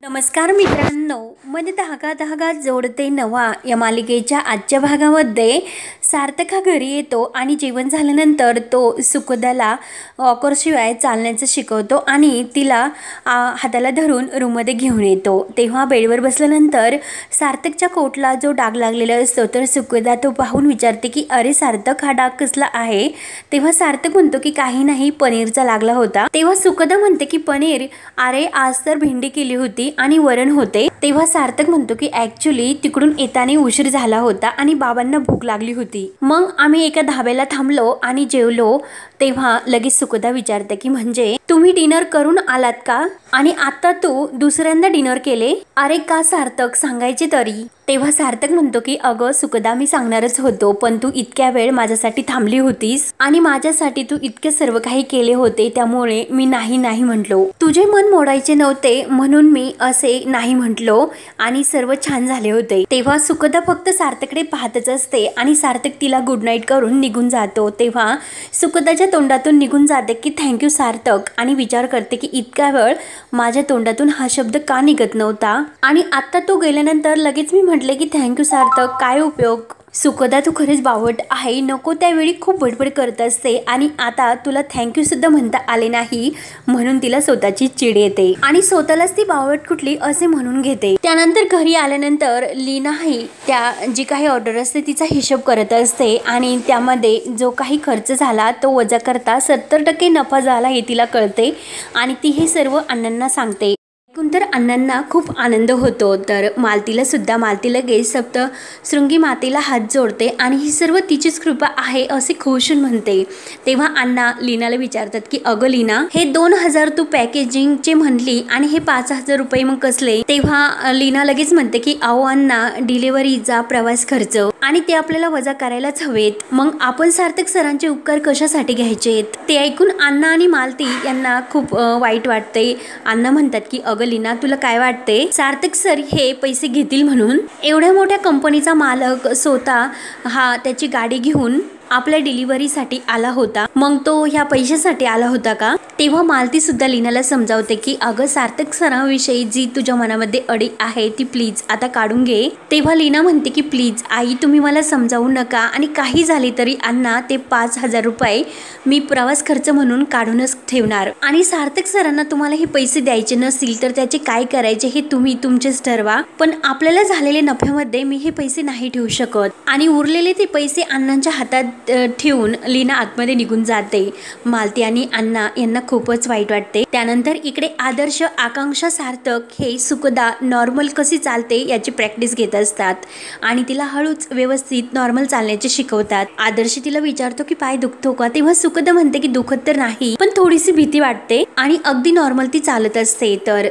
नमस्कार मित्रांनो, मन धागा धागा जोडते नवा या मालिकेच्या आजच्या भागामध्ये सार्थक हा घरी येतो आणि जेवण झाल्यानंतर तो सुखदाला वॉकरशिवाय चालण्याचं शिकवतो आणि तिला हाताला धरून रूममध्ये घेऊन येतो। तेव्हा बेडवर बसल्यानंतर सार्थकच्या कोटला जो डाग लागलेला असतो तर सुखदा तो पाहून विचारते की अरे सार्थक, हा डाग कसला आहे? तेव्हा सार्थक म्हणतो की काही नाही, पनीरचा लागला होता। तेव्हा सुखदा म्हणते की पनीर? अरे आज तर भेंडी केली होती आणि वरण होते। तेव्हा सार्थक म्हणतो की ऍक्च्युली तिकडून येताना उशीर झाला होता आणि बाबांना भूक लागली होती, मग आम्ही एका धाब्याला थांबलो आणि जेवलो। तेव्हा लगेच सुखदा विचारते की म्हणजे तुम्ही डिनर करून आलात का आणि आता तू दुसऱ्यांदा डिनर केले? अरे का सार्थक, सांगायचे तरी। तेव्हा सार्थक म्हणतो की अगं सुखदा, मी सांगणारच होतो पण तू इतक्या वेळ माझ्यासाठी थांबली होतीस आणि माझ्यासाठी तू इतके सर्व काही केले होते, त्यामुळे मी नाही म्हटलो। तुझे मन मोडायचे नव्हते म्हणून मी असे नाही म्हटलो आणि सर्व छान झाले होते। तेव्हा सुखदा फक्त सार्थककडे पाहतच असते आणि सार्थक तिला गुड नाईट करून निघून जातो। तेव्हा सुखदाच्या तोंडातून निघून जाते की थँक्यू सार्थक आणि विचार करते की इतका वेळ माझ्या तोंडातून हा शब्द का निघत नव्हता आणि आता तो गेल्यानंतर लगेच मी म्हटले की थँक्यू सार्थक, काय उपयोग। सुखदा, तू खरेच बावट आहे, नको त्यावेळी खूप बडबड करत असते आणि आता तुला थँक्यू सुद्धा म्हणता आले नाही म्हणून तिला स्वतःची चिड येते आणि स्वतःलाच ती बावट कुठली असे म्हणून घेते। त्यानंतर घरी आल्यानंतर लीना ही त्या जी काही ऑर्डर असते तिचा हिशोब करत असते आणि त्यामध्ये जो काही खर्च झाला तो वजा करता 70% नफा झाला हे तिला कळते आणि ती हे सर्व अण्णांना सांगते। तर अण्णांना खूप आनंद होतो। तर मालती लगेच सप्तशृंगी मातेला हात जोडते आणि ही सर्व तिचीच कृपा आहे असे खुश म्हणते। तेव्हा अण्णा लीनाला विचारतात की अगं लीना, हे 2000 तू पॅकेजिंगचे म्हणली आणि हे 5000 रुपये मग कसले? तेव्हा लीना लगेच म्हणते की अहो अण्णा, डिलिव्हरीचा प्रवास खर्च आणि ते आपल्याला वजा करायलाच हवेत, मग आपण सार्थक सरांचे उपकार कशासाठी घ्यायचेत? ते ऐकून अण्णा आणि मालती यांना खूप वाईट वाटते। अण्णा म्हणतात की अगं लीना, तुला काय वाटते सार्थक सर हे पैसे घेतील म्हणून? एवढ्या मोठ्या कंपनीचा मालक स्वतः हा त्याची गाडी घेऊन आपल्या डिलिव्हरीसाठी आला होता, मग तो ह्या पैशासाठी आला होता का? तेव्हा मालती सुद्धा लीनाला समजावते की अगं सार्थक सरांविषयी जी तुझ्या मनामध्ये अडी आहे ती प्लीज आता काढून घे। तेव्हा लीना म्हणते की प्लीज आई, तुम्ही मला समजावू नका आणि काही झाले तरी अण्णा ते 5000 रुपये मी प्रवास खर्च म्हणून काढूनच ठेवणार आणि सार्थक सरांना तुम्हाला हे पैसे द्यायचे नसतील तर त्याचे काय करायचे हे तुम्ही तुमचेच ठरवा, पण आपल्याला झालेले नफ्यामध्ये मी हे पैसे नाही ठेवू शकत आणि उरलेले ते पैसे अण्णांच्या हातात ठेवून लीना आतमध्ये निघून जाते। मालती आणि अण्णा यांना खूपच वाईट वाटते। त्यानंतर इकडे आदर्श, आकांक्षा, सार्थक हे सुखदा नॉर्मल कशी चालते याची प्रॅक्टिस घेत असतात आणि तिला हळूच व्यवस्थित नॉर्मल चालण्याचे शिकवतात। आदर्श तिला विचारतो की पाय दुखतो का? तेव्हा सुखदा म्हणते की दुखत तर नाही पण थोडीशी भीती वाटते आणि अगदी नॉर्मल ती चालत असते। तर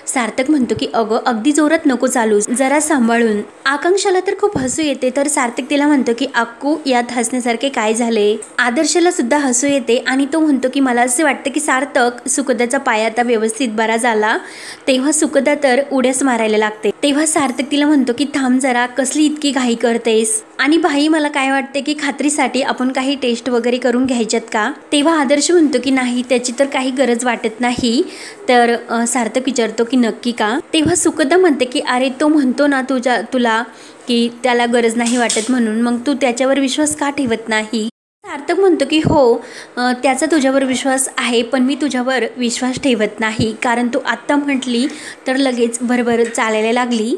सार्थक म्हणतो की अगं अगदी जोरात नको चालू, जरा सांभाळून। आकांक्षाला तर खूप हसू येते तर सार्थक तिला म्हणतो की अक्कू, यात हसण्यासारखे काय झाले? आदर्शला सुद्धा हसू येते आणि तो म्हणतो की मला असे वाटते की सार्थक, सुखदाचा पाय आता व्यवस्थित बरा झाला। तेव्हा सुखदा तर उड्याच मारायला लागते। तेव्हा सार्थक तिला म्हणतो की थांब जरा, कसली इतकी घाई करतेस? आणि भाई, मला काय वाटते की खात्रीसाठी आपण काही टेस्ट वगैरे करून घ्यायच्यात का? तेव्हा आदर्श म्हणतो की नाही, त्याची तर काही गरज वाटत नाही। तर सार्थक विचारतो की नक्की का? तेव्हा सुखदा म्हणते की अरे तो म्हणतो ना तुला की त्याला गरज नाही वाटत म्हणून, मग तू त्याच्यावर विश्वास का ठेवत नाही? सार्थक म्हणतो की हो, त्याचा तुझ्यावर विश्वास आहे पण मी तुझ्यावर विश्वास ठेवत नाही, कारण तू आत्ता म्हटली तर लगेच भरभर चालायला लागली,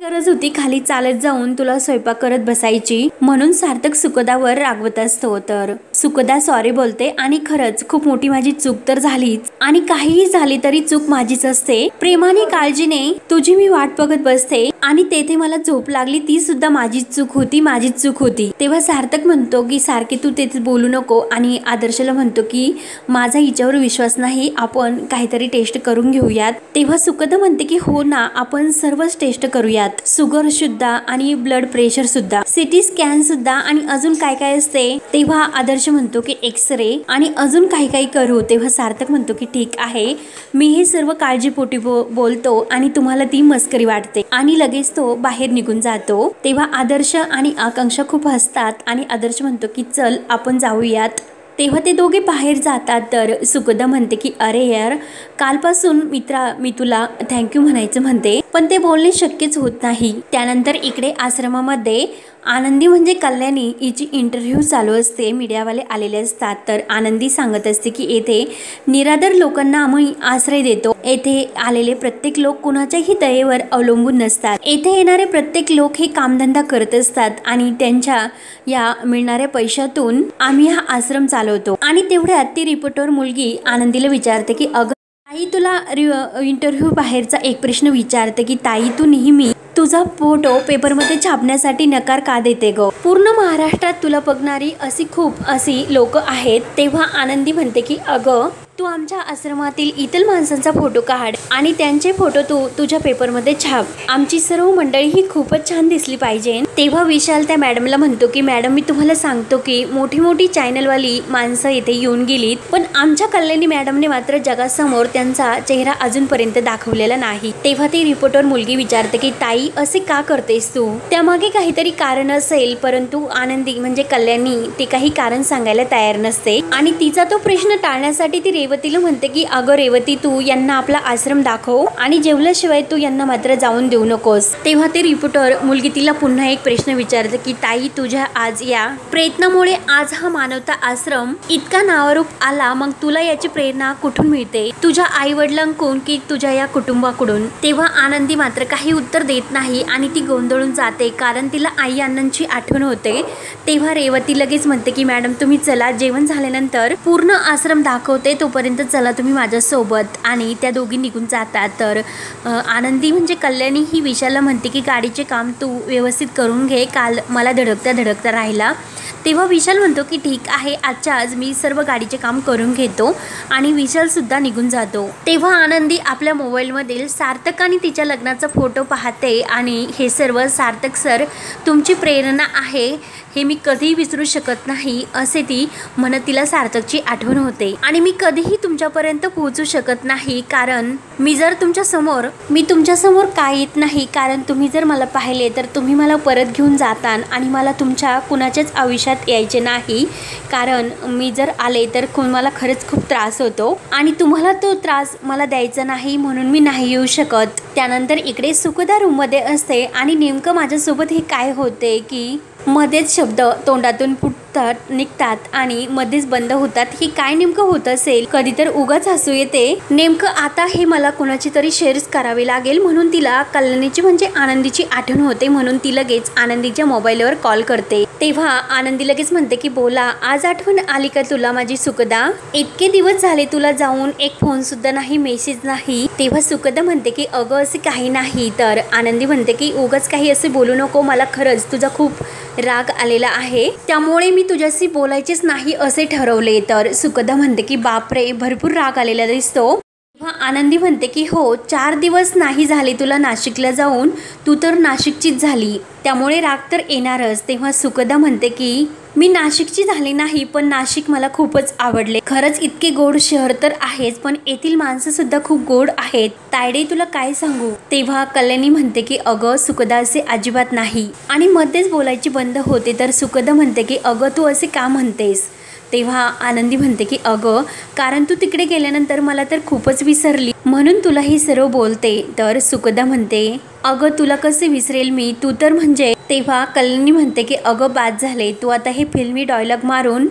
गरज होती खाली चालत जाऊन तुला स्वयंपाक करत बसायची, म्हणून सार्थक सुखदावर रागवत असतो। तर सुखदा सॉरी बोलते आणि खरंच खूप मोठी माझी चूक तर झालीच आणि काहीही झाले तरी चूक माझीच असते। प्रेमाने काळजीने तुझी मी वाट बघत बसते आणि तेथे मला झोप लागली, ती सुद्धा माझीच चूक होती। तेव्हा सार्थक म्हणतो की सारखे तू तेथे बोलू नको आणि आदर्शला म्हणतो की माझा हिच्यावर विश्वास नाही, आपण काहीतरी टेस्ट करून घेऊयात। तेव्हा सुखदा म्हणते की हो ना, आपण सर्वच टेस्ट करूयात, शुगर सुद्धा आणि ब्लड प्रेशर सुद्धा, सिटी स्कॅन सुद्धा आणि अजून काय काय असते। तेव्हा आदर्श म्हणतो की एक्सरे आणि अजून काही करू। तेव्हा सार्थक म्हणतो की ठीक आहे, मी हे सर्व काळजीपोटी बोलतो आणि तुम्हाला ती मस्करी वाटते आणि लगेच तो बाहेर निघून जातो। तेव्हा आदर्श आणि आकांक्षा खूप हसतात आणि आदर्श म्हणतो की चल आपण जाऊयात तेव्हा ते दोघे बाहेर जातात तर सुखदा म्हणते की अरे यार, कालपासून मी तुला थँक्यू म्हणायचं म्हणते, पण ते बोलणे शक्यच होत नाही. त्यानंतर इकडे आश्रमामध्ये आनंदी म्हणजे कल्याणी हिची इंटरव्ह्यू चालू असते. मीडियावाले आलेले असतात तर आनंदी सांगत असते की येथे निराधार लोकांना आम्ही आश्रय देतो. येथे आलेले प्रत्येक लोक कुणाच्याही दयेवर अवलंबून नसतात. येथे येणारे प्रत्येक लोक हे कामधंदा करत असतात आणि त्यांच्या या मिळणाऱ्या पैशातून आम्ही हा आश्रम चालवतो. आणि तेवढ्यात ती रिपोर्टर मुलगी आनंदीला विचारते की अगं ताई, तुला इंटरव्ह्यू बाहेरचा एक प्रश्न विचारते की ताई, तू नेहमी तुझा फोटो पेपरमध्ये छापण्यासाठी नकार का देते ग? पूर्ण महाराष्ट्रात तुला बघणारी खूप लोक आहेत. तेव्हा आनंदी म्हणते की अगं, तू आमच्या आश्रमातील इतर माणसांचा फोटो काढ आणि त्यांचे फोटो तू तुझ्या पेपरमध्ये छाप. आमची सर्व मंडळी ही खूपच छान दिसली पाहिजे. तेव्हा विशाल त्या मॅडमला म्हणतो की मॅडम, मी तुम्हाला सांगतो की मोठी मोठी चॅनलवाली माणसं इथे येऊन गेलीत, पण आमच्या कल्याणी मॅडमने मात्र जगासमोर त्यांचा चेहरा अजूनपर्यंत दाखवलेला नाही. तेव्हा ती रिपोर्टर मुलगी विचारते की ताई, असे का करतेस तू? त्यामागे काहीतरी कारण असेल, परंतु आनंदी म्हणजे कल्याणी ते काही कारण सांगायला तयार नसते. आणि तिचा तो प्रश्न टाळण्यासाठी ती रेवतीला म्हणते की अगं रेवती, तू यांना आपला आश्रम दाखव आणि जेवल्याशिवाय तू यांना मात्र जाऊन देऊ नकोस. तेव्हा ते रिपोर्टर मुलगी तिला पुन्हा एक प्रश्न विचारते की ताई, तुझ्या आज या प्रयत्नामुळे आज हा मानवता आश्रम इतका नावारूप आला, मग तुला याची प्रेरणा कुठून मिळते? तुझ्या आई वडिलांकडून की तुझ्या या कुटुंबाकडून? तेव्हा आनंदी मात्र काही उत्तर देत नाही आणि ती गोंधळून जाते, कारण तिला आई अण्णांची आठवण होते. तेव्हा रेवती लगेच म्हणते की मॅडम, तुम्ही चला, जेवण झाल्यानंतर पूर्ण आश्रम दाखवते, तोपर्यंत चला तुम्ही माझ्यासोबत. आणि त्या दोघी निघून जातात. तर आनंदी म्हणजे कल्याणी ही विशालला म्हणते की गाडीचे काम तू व्यवस्थित करून घे, काल मला धडकता राहिला. तेव्हा विशाल म्हणतो की ठीक आहे, आजच्या आज मी सर्व गाडीचे काम करून घेतो आणि विशाल सुद्धा निघून जातो. तेव्हा आनंदी आपल्या मोबाईलमधील सार्थक आणि तिच्या लग्नाचा फोटो पाहते आणि हे सर्व सार्थक सर तुमची प्रेरणा आहे, हे मी कधीही विसरू शकत नाही असे ती म्हणत तिला सार्थकची आठवण होते. आणि मी कधीही तुमच्यापर्यंत पोहोचू शकत नाही, कारण मी तुमच्यासमोर काय येत नाही, कारण तुम्ही जर मला पाहिले तर तुम्ही मला परत घेऊन जातान आणि मला तुमच्या कुणाच्याच आयुष्यात यायचे नाही, कारण मी जर आले तर मला खरंच खूप त्रास होतो आणि तुम्हाला तो त्रास मला द्यायचा नाही, म्हणून मी नाही येऊ शकत. त्यानंतर इकडे सुखदा रूममध्ये असते आणि नेमकं माझ्यासोबत हे काय होते की मध्येच शब्द तोंडातून निघतात आणि मध्येच बंद होतात. हे काय नेमकं होत असेल? कधी तर उगाच हसू येते. नेमकं आता हे मला कुणाची तरी शेअर्स करावे लागेल, म्हणून तिला कल्याणीची म्हणजे आनंदीची आठवण होते, म्हणून ती लगेच आनंदीच्या मोबाईलवर कॉल करते. तेव्हा आनंदी लगेच म्हणते की बोला, आज आठवण आली का तुला माझी सुखदा? इतके दिवस झाले तुला जाऊन, एक फोन सुद्धा नाही, मेसेज नाही. तेव्हा सुखदा म्हणते की अगं असे काही नाही. तर आनंदी म्हणते की उगाच काही असे बोलू नको, मला खरंच तुझा खूप राग आलेला आहे, त्यामुळे मी तुझ्याशी बोलायचेच नाही असे ठरवले. तर सुखदा म्हणते की बापरे, भरपूर राग आलेला दिसतो. तेव्हा आनंदी म्हणते की हो, 4 दिवस नाही झाले तुला नाशिकला जाऊन, तू तर नाशिकचीच झाली, त्यामुळे राग तर येणारच. तेव्हा सुखदा म्हणते की मी नाशिकची झाली नाही, पण नाशिक मला खूपच आवडले. खरंच इतके गोड शहर तर आहेच, पण येथील माणसं सुद्धा खूप गोड आहेत. तायडे, तुला काय सांगू? तेव्हा कल्याणी म्हणते की अगं सुखदा, असे अजिबात नाही, आणि मध्येच बोलायची बंद होते. तर सुखदा म्हणते की अगं तू असे का म्हणतेस? तेव्हा आनंदी म्हणते की अगं, कारण तू तिकडे गेल्यानंतर मला तर खूपच विसरली, म्हणून तुला हे सर्व बोलते. तर सुखदा म्हणते अगं तुला कसे विसरेल मी, तू तर म्हणजे. तेव्हा कल्याणी म्हणते की अगं बाद झाले, तू आता हे फिल्मी डायलॉग मारून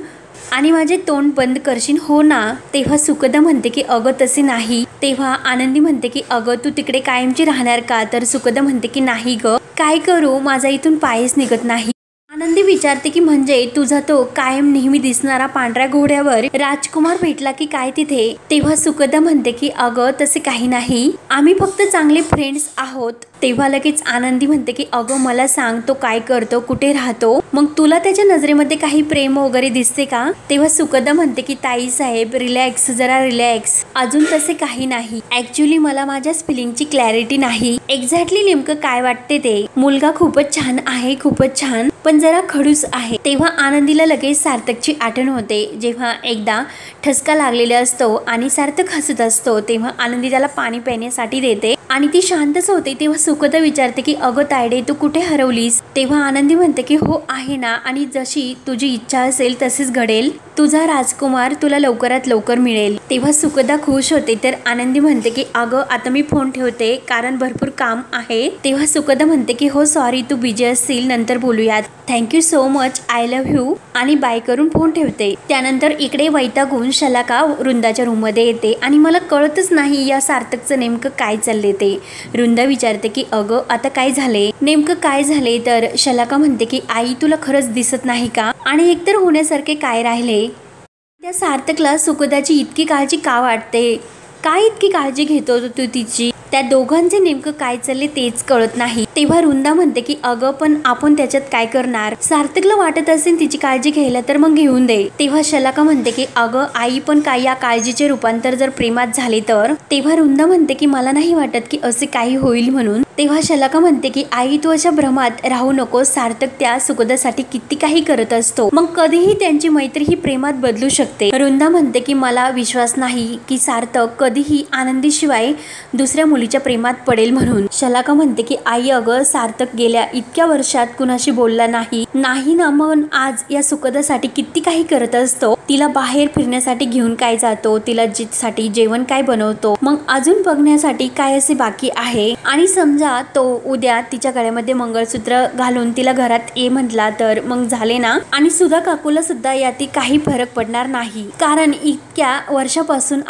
आणि माझे तोंड बंद करशील हो ना? तेव्हा सुखदा म्हणते की अगं तसे नाही. तेव्हा आनंदी म्हणते की अगं तू तिकडे कायमची राहणार का? तर सुखदा म्हणते की नाही ग, काय करू, माझा इथून पायच निघत नाही. आनंदी विचारते की म्हणजे तुझा तो कायम नेहमी दिसणारा पांढऱ्या घोड्यावर राजकुमार भेटला की काय तिथे? तेव्हा सुखदा म्हणते की अगं तसे काही नाही, आम्ही फक्त चांगले फ्रेंड्स आहोत. तेव्हा लगेच आनंदी म्हणते की अगं मला सांग, तो काय करतो, कुठे राहतो, मग तुला त्याच्या नजरेमध्ये काही प्रेम वगैरे दिसते का? तेव्हा सुखदा म्हणते की ताई साहेब रिलॅक्स, जरा रिलॅक्स, अजून तसे काही नाही. ऍक्च्युली मला माझ्या स्पेलिंगची क्लॅरिटी नाही, एक्झॅक्टली नेमकं काय वाटते ते. मुलगा खूपच छान आहे, खूपच छान, पण जरा खडूस आहे. तेव्हा आनंदीला लगेच सार्थकची आठवण होते. जेव्हा एकदा ठसका लागलेला असतो आणि सार्थक हसत असतो, तेव्हा आनंदी त्याला पाणी पिण्यासाठी देते आणि ती शांतच होते. तेव्हा सुखदा विचारते की अगं तायडे, तू कुठे हरवलीस? तेव्हा आनंदी म्हणते की हो आहे ना, आणि जशी तुझी इच्छा असेल तसेच घडेल. तुझा राजकुमार तुला लवकरात लवकर मिळेल। तेव्हा सुखदा खुश होते तर आनंदी म्हणते की अगं आता मी फोन ठेवते कारण भरपूर काम आहे। तेव्हा सुखदा म्हणते की हो सॉरी तू बिझी असशील, नंतर बोलूयात, thank you so much, I love you, आणि बाय करून फोन ठेवते। त्यानंतर इकडे वैतागून शलाका वृंदाच्या रूम मध्ये येते आणि मला कळतच नाही या सार्थकचं नेमकं काय चालले ते। वृंदा विचारते की अगं आता काय झाले, नेमकं काय झाले? तर शलाका म्हणते की आई तुला खरंच दिसत नाही का, आणि एकतर होण्यासारखे काय राहिले? त्या सार्थकला सुखदाची इतकी काळजी का वाटते? काय इतकी काळजी घेतो तू तिची? त्या दोघांचे नेमकं काय चालले तेच कळत नाही। तेव्हा वृंदा म्हणते की अगं पण आपण त्याच्यात काय करणार? सार्थकला वाटत असेल तिची काळजी घ्यायला तर मग घेऊन दे। तेव्हा शलाका म्हणते की अगं आई पण काय या काळजीचे रूपांतर जर प्रेमात झाले तर? तेव्हा वृंदा म्हणते की मला नाही वाटत की असे काही होईल म्हणून। तेव्हा शलाका म्हणते की आई तू अशा भ्रमात राहू नको, सार्थक त्या सुखदासाठी किती काही करत असतो, मग कधीही त्यांची मैत्री ही प्रेमात बदलू शकते। वृंदा म्हणते की मला विश्वास नाही की सार्थक कधीही आनंदीशिवाय दुसऱ्या मुलीच्या प्रेमात पडेल म्हणून। शलाका म्हणते की आई अगं सार्थक गेल्या इतक्या वर्षात कुणाशी बोलला नाही ना, मग आज या सुखदासाठी किती काही करत असतो, तिला बाहेर फिरण्यासाठी घेऊन काय जातो, तिला साठी जेवण काय बनवतो, मग अजून बघण्यासाठी काय असे बाकी आहे? आणि समजा तो उद्या तिच्या गळ्यामध्ये मंगळसूत्र घालून तिला घरात ये म्हटला तर मग झाले ना। आणि सुधा काकूला सुद्धा यातील काही फरक पडणार नाही, कारण इतक्या वर्षापासून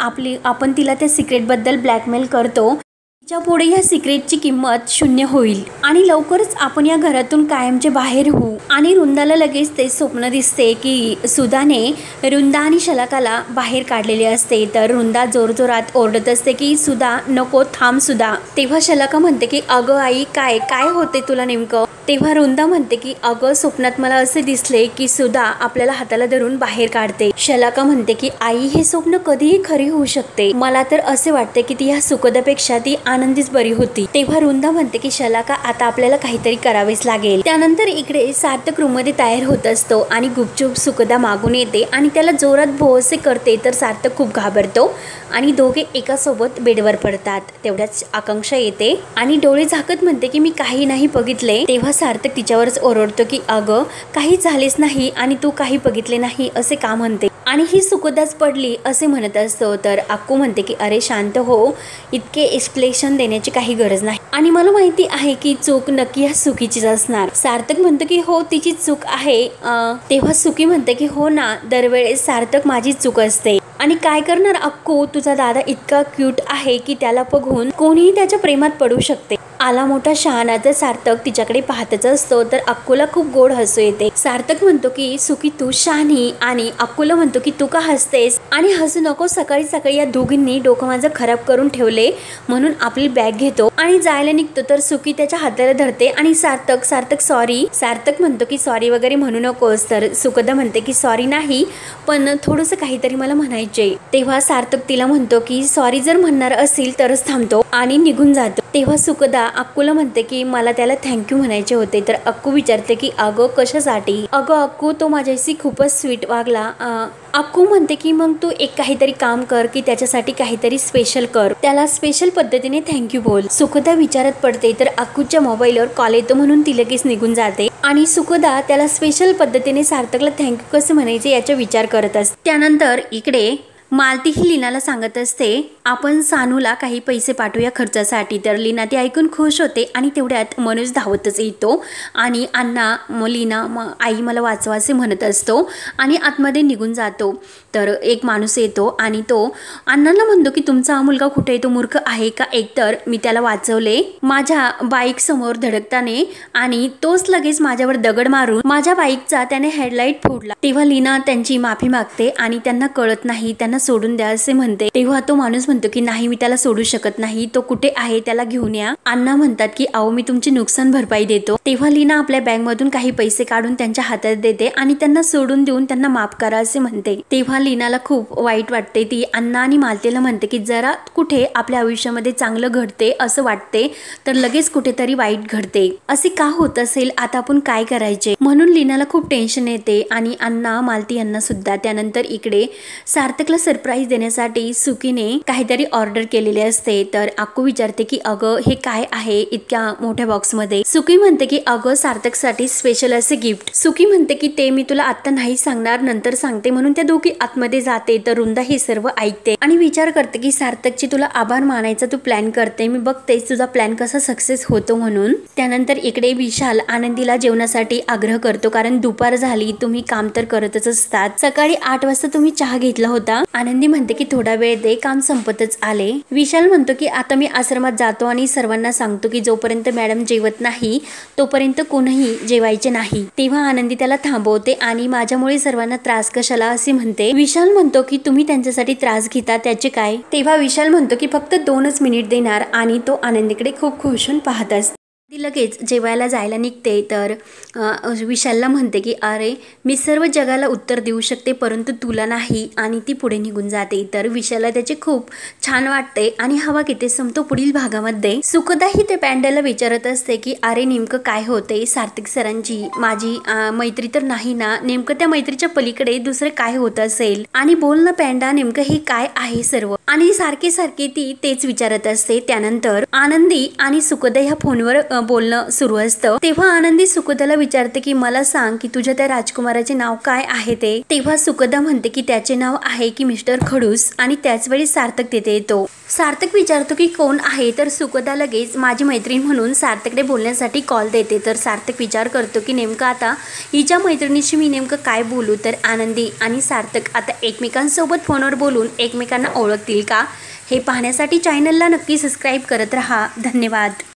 आपण तिला त्या सिक्रेट बद्दल ब्लॅकमेल करतो, तिच्या पुढे या सिक्रेटची किंमत शून्य होईल आणि लवकरच आपण या घरातून कायमचे बाहेर होऊ। आणि वृंदाला लगेच ते स्वप्न दिसते की सुधाने वृंदा आणि शलाकाला बाहेर काढलेले असते, तर वृंदा जोरजोरात ओरडत असते की सुधा नको, थांब सुधा। तेव्हा शलाका म्हणते की अगं आई काय काय होते तुला नेमकं? तेव्हा वृंदा म्हणते की अगं स्वप्नात मला असे दिसले की सुधा आपल्याला हाताला धरून बाहेर काढते। शलाका म्हणते की आई हे स्वप्न कधीही खरी होऊ शकते, मला तर असे वाटते की ती ह्या सुखदापेक्षा ती आनंदीच बरी होती। तेव्हा वृंदा म्हणते की शलाका आता आपल्याला काहीतरी करावेच लागेल। त्यानंतर इकडे सार्थक रूम मध्ये तयार होत असतो आणि गुपचूप सुखदा मागून येते आणि त्याला जोरात भोवसे करते, तर सार्थक खूप घाबरतो आणि दोघे एका सोबत बेडवर पडतात। तेवढ्याच आकांक्षा येते आणि डोळे झाकत म्हणते की मी काही नाही बघितले। तेव्हा सार्थक तिच्यावरच ओरडतो की अगं काही झालेच नाही आणि तू काही बघितले नाही असे का म्हणते, आणि ही सुखदाच पडली असे म्हणत असतो। तर अक्कू म्हणते की अरे शांत हो, इतके एक्सप्लेनेशन देण्याची काही गरज नाही आणि मला माहिती आहे की चूक नक्की ह्या सुखीचीच असणार। सार्थक म्हणतो की हो तिची चूक आहे। तेव्हा सुखी म्हणते की हो ना, दरवेळेस सार्थक माझी चूक असते आणि काय करणार अक्कू, तुझा दादा इतका क्यूट आहे की त्याला बघून कोणीही त्याच्या प्रेमात पडू शकते। आला मोठा शहाणा तर सार्थक तिच्याकडे पाहतच असतो, तर अक्कूला खूप गोड हसू येते। सार्थक म्हणतो की सुखी तू शहाणी, आणि अक्कूला म्हणतो की तू का हसतेस आणि हसू नको, सकाळी सकाळी या दोघींनी डोकं माझं खराब करून ठेवले म्हणून आपली बॅग घेतो आणि जायला निघतो। तर सुखी त्याच्या हाताला धरते आणि सार्थक सॉरी। सार्थक म्हणतो की सॉरी वगैरे म्हणू नकोस। तर सुखदा म्हणते की सॉरी नाही, पण थोडंसं काहीतरी मला म्हणायचे। तेव्हा सार्थक तिला म्हणतो की सॉरी जर म्हणणार असेल तरच थांबतो आणि निघून जातो। तेव्हा सुखदा अक्कूला म्हणते की मला त्याला थँक्यू म्हणायचे होते। तर अक्कू विचारते की अगं कशासाठी? अगं अक्कू तो माझ्याशी खूपच स्वीट वागला। अक्कू म्हणते की मग तू एक काहीतरी काम कर की त्याच्यासाठी काहीतरी स्पेशल कर, त्याला स्पेशल पद्धतीने थँक्यू बोल। सुखदा विचारत पडते तर अक्कूच्या मोबाईलवर कॉल येतो म्हणून ती लगेच निघून जाते आणि सुखदा त्याला स्पेशल पद्धतीने सार्थकला थँक्यू कसं म्हणायचे याचा विचार करत असते। त्यानंतर इकडे मालती ही लीनाला सांगत असते आपण सानूला काही पैसे पाठवूया खर्चासाठी। तर लीना ती ऐकून खुश होते आणि तेवढ्यात मनोज धावतच येतो आणि अण्णा लीना आई मला वाचवा असे म्हणत असतो आणि आतमध्ये निघून जातो। तर एक माणूस येतो आणि तो अण्णांना म्हणतो की तुमचा मुलगा कुठे आहे, तो मूर्ख आहे का? एकतर मी त्याला वाचवले माझ्या बाईक समोर धडकताने आणि तोच लगेच माझ्यावर दगड मारून माझ्या बाईकचा त्याने हेडलाईट फोडला। तेव्हा लीना त्यांची माफी मागते आणि त्यांना कळत नाही, त्यांना सोडून द्या असे म्हणते। तेव्हा तो माणूस म्हणतो की नाही मी त्याला सोडू शकत नाही, तो कुठे आहे त्याला घेऊन या। अण्णा म्हणतात की अहो मी तुमची नुकसान भरपाई देतो। तेव्हा लीना आपल्या बॅग मधून काही पैसे काढून त्यांच्या हातात देते आणि त्यांना सोडून देऊन त्यांना माफ करा असे म्हणते। तेव्हा लीनाला खूप वाईट वाटते, ती अण्णा आणि मालतीला म्हणते की जरा कुठे आपल्या आयुष्यामध्ये चांगलं घडते असं वाटते तर लगेच कुठेतरी वाईट घडते, असे का होत असेल, आता आपण काय करायचे? म्हणून लीनाला खूप टेन्शन येते आणि अण्णा मालती यांना सुद्धा। त्यानंतर इकडे सार्थकला सरप्राईज देण्यासाठी सुकीने काहीतरी ऑर्डर केलेले असते। तर अक्कू विचारते की अगं हे काय आहे इतक्या मोठ्या बॉक्स मध्ये। सुकी म्हणते की अगं सार्थकसाठी स्पेशल असे गिफ्ट। सुकी म्हणते की ते मी तुला आता नाही सांगणार, नंतर सांगते, म्हणून त्या दोघी आतमध्ये जाते। तर वृंदा हे सर्व ऐकते आणि विचार करते की सार्थकची तुला आभार मानायचा तू प्लॅन करते, मी बघतेच तुझा प्लॅन कसा सक्सेस होतो म्हणून। त्यानंतर इकडे विशाल आनंदीला जेवणासाठी आग्रह करतो, कारण दुपार झाली, तुम्ही काम तर करतच असतात, सकाळी 8 वाजता तुम्ही चहा घेतला होता। आनंदी म्हणते की थोडा वेळ दे, काम संपतच आले। विशाल म्हणतो की आता मी आश्रमात जातो आणि सर्वांना सांगतो की जोपर्यंत मॅडम जेवत नाही तोपर्यंत कोणीही जेवायचे नाही। तेव्हा आनंदी त्याला थांबवते आणि माझ्यामुळे सर्वांना त्रास कशाला असे म्हणते। विशाल म्हणतो की तुम्ही त्यांच्यासाठी त्रास घेता त्याचे काय। तेव्हा विशाल म्हणतो की फक्त 2च मिनिट देणार आणि तो आनंदीकडे खूप खुश होऊन पाहत असतो। ती लगेच जेवायला जायला निघते। तर विशालला म्हणते की अरे मी सर्व जगाला उत्तर देऊ शकते परंतु तुला नाही, आणि ती पुढे निघून जाते। तर विशालला त्याचे खूप छान वाटते आणि हवा किती संपतो पुढील भागामध्ये। सुखदाही ते पॅन्डाला विचारत असते की अरे नेमकं काय होते, सार्थक सरांची माझी मैत्री तर नाही ना, नेमकं त्या मैत्रीच्या पलीकडे दुसरे काय होत असेल, आणि बोल ना पॅन्डा नेमकं हे काय आहे सर्व, आणि सारखे सारखे ती तेच विचारत असते। त्यानंतर आनंदी आणि सुखदा ह्या फोनवर बोलणं सुरू असतं। तेव्हा आनंदी सुखदाला विचारते की मला सांग की तुझ्या त्या राजकुमाराचे नाव काय आहे ते। तेव्हा सुखदा म्हणते की त्याचे नाव आहे की मिस्टर खडूस, आणि त्याच वेळी सार्थक तिथे येतो। सार्थक विचारतो की कोण आहे, तर सुखदा लगेच माझी मैत्रीण म्हणून सार्थककडे बोलण्यासाठी कॉल देते। तर सार्थक विचार करतो की नेमकं आता हिच्या मैत्रिणीशी मी नेमकं काय बोलू। तर आनंदी आणि सार्थक आता एकमेकांसोबत फोनवर बोलून एकमेकांना ओळखतील का, हे पाहण्यासाठी चॅनलला नक्की सबस्क्राईब करत राहा। धन्यवाद।